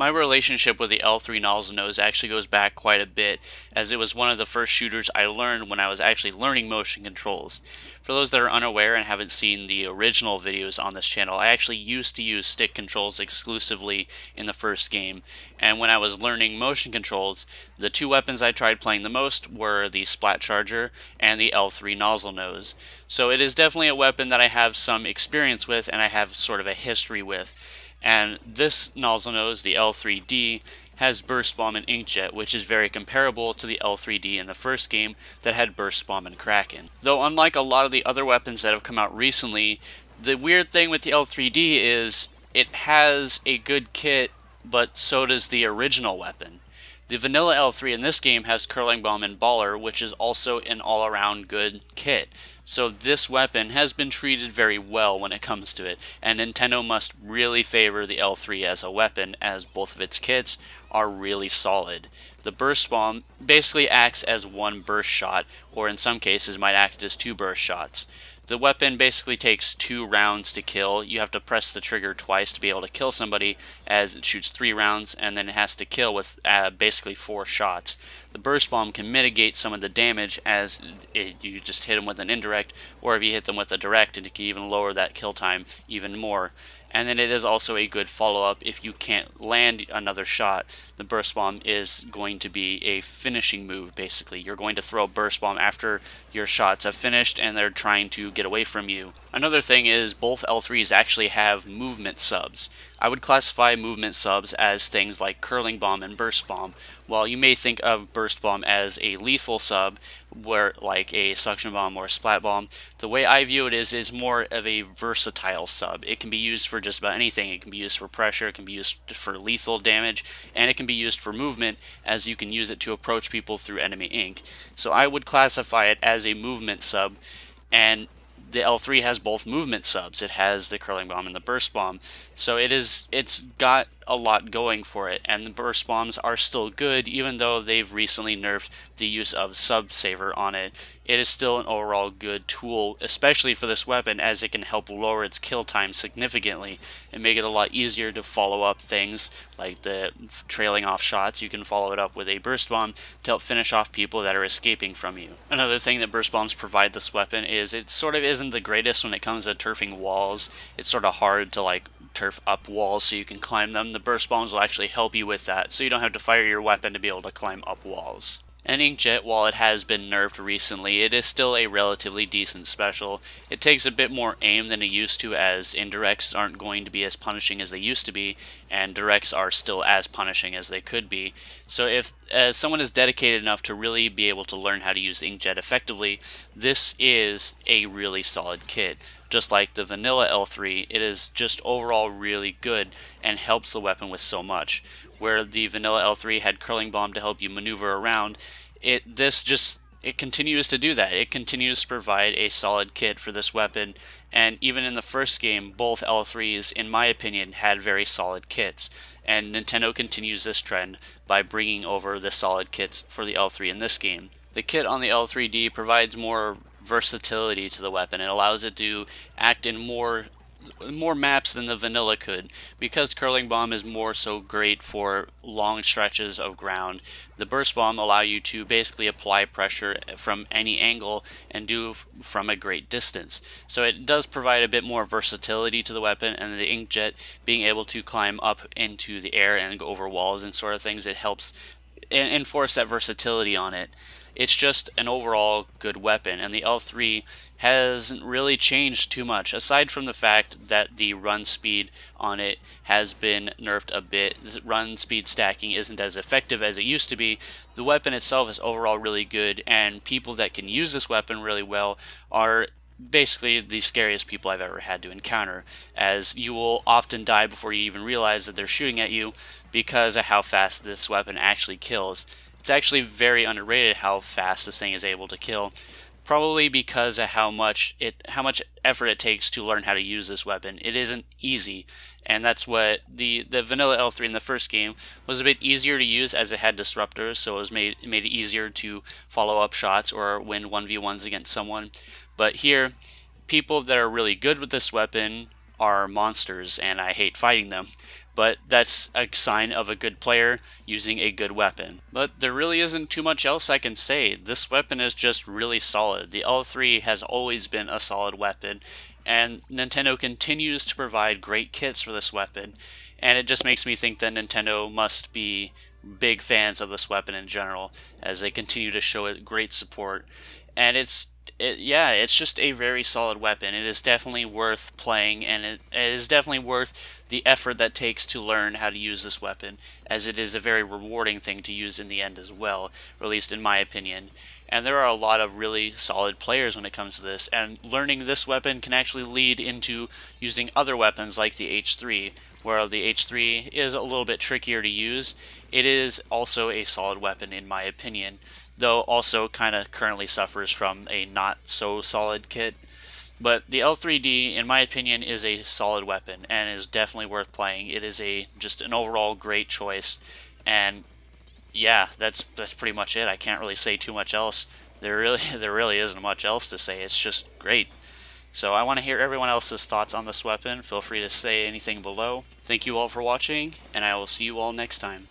My relationship with the L-3 Nozzlenose actually goes back quite a bit, as it was one of the first shooters I learned when I was actually learning motion controls. For those that are unaware and haven't seen the original videos on this channel, I actually used to use stick controls exclusively in the first game, and when I was learning motion controls, the two weapons I tried playing the most were the Splat Charger and the L-3 Nozzlenose. So it is definitely a weapon that I have some experience with and I have sort of a history with. And this Nozzlenose, the L3D, has Burst Bomb and Inkjet, which is very comparable to the L3D in the first game that had Burst Bomb and Kraken. Though unlike a lot of the other weapons that have come out recently, the weird thing with the L3D is it has a good kit, but so does the original weapon. The vanilla L3 in this game has Curling Bomb and Baller, which is also an all-around good kit. So this weapon has been treated very well when it comes to it, and Nintendo must really favor the L3 as a weapon, as both of its kits are really solid. The Burst Bomb basically acts as one burst shot, or in some cases might act as two burst shots. The weapon basically takes 2 rounds to kill. You have to press the trigger twice to be able to kill somebody, as it shoots 3 rounds and then it has to kill with basically 4 shots. The Burst Bomb can mitigate some of the damage as you just hit them with an indirect, or if you hit them with a direct, and it can even lower that kill time even more. And then it is also a good follow-up if you can't land another shot. The Burst Bomb is going to be a finishing move, basically. You're going to throw a Burst Bomb after your shots have finished and they're trying to get away from you. Another thing is both L3s actually have movement subs. I would classify movement subs as things like Curling Bomb and Burst Bomb. While you may think of Burst Bomb as a lethal sub, where like a Suction Bomb or a Splat Bomb, the way I view it is more of a versatile sub. It can be used for just about anything. It can be used for pressure, it can be used for lethal damage, and it can be used for movement, as you can use it to approach people through enemy ink. So I would classify it as a movement sub, and the L3 has both movement subs. It has the Curling Bomb and the Burst Bomb. So it's got a lot going for it, and the Burst Bombs are still good even though they've recently nerfed the use of Sub Saver on it. It is still an overall good tool, especially for this weapon, as it can help lower its kill time significantly and make it a lot easier to follow up things like the trailing off shots. You can follow it up with a Burst Bomb to help finish off people that are escaping from you. Another thing that Burst Bombs provide this weapon is it sort of isn't the greatest when it comes to turfing walls. It's sort of hard to like turf up walls so you can climb them. The Burst Bombs will actually help you with that, so you don't have to fire your weapon to be able to climb up walls. And Inkjet, while it has been nerfed recently, it is still a relatively decent special. It takes a bit more aim than it used to, as indirects aren't going to be as punishing as they used to be, and directs are still as punishing as they could be. So if someone is dedicated enough to really be able to learn how to use Inkjet effectively, this is a really solid kit. Just like the vanilla L3, it is just overall really good and helps the weapon with so much. Where the vanilla L3 had Curling Bomb to help you maneuver around, it continues to do that. It continues to provide a solid kit for this weapon, and even in the first game, both L3s, in my opinion, had very solid kits. And Nintendo continues this trend by bringing over the solid kits for the L3 in this game. The kit on the L3D provides more versatility to the weapon. It allows it to act in more maps than the vanilla could. Because Curling Bomb is more so great for long stretches of ground, the Burst Bomb allow you to basically apply pressure from any angle and do from a great distance. So it does provide a bit more versatility to the weapon, and the Inkjet being able to climb up into the air and go over walls and sort of things, it helps enforce that versatility on it. It's just an overall good weapon, and the L3 hasn't really changed too much, aside from the fact that the run speed on it has been nerfed a bit. Run speed stacking isn't as effective as it used to be. The weapon itself is overall really good, and people that can use this weapon really well are basically the scariest people I've ever had to encounter, as you will often die before you even realize that they're shooting at you because of how fast this weapon actually kills. It's actually very underrated how fast this thing is able to kill, probably because of how much effort it takes to learn how to use this weapon. It isn't easy, and that's what the vanilla L3 in the first game was a bit easier to use, as it had disruptors, so it made it easier to follow up shots or win 1v1s against someone. But here, people that are really good with this weapon are monsters and I hate fighting them. But that's a sign of a good player using a good weapon. But there really isn't too much else I can say. This weapon is just really solid. The L-3 has always been a solid weapon, and Nintendo continues to provide great kits for this weapon, and it just makes me think that Nintendo must be big fans of this weapon in general, as they continue to show it great support. And it's just a very solid weapon. It is definitely worth playing, and it is definitely worth the effort that takes to learn how to use this weapon, as it is a very rewarding thing to use in the end as well, or at least in my opinion. And there are a lot of really solid players when it comes to this, and learning this weapon can actually lead into using other weapons like the H3. Where the H3 is a little bit trickier to use, it is also a solid weapon in my opinion, though also kind of currently suffers from a not so solid kit. But the L3D, in my opinion, is a solid weapon and is definitely worth playing. It is just an overall great choice, and yeah, that's pretty much it. I can't really say too much else. There really isn't much else to say. It's just great. So I want to hear everyone else's thoughts on this weapon. Feel free to say anything below. Thank you all for watching, and I will see you all next time.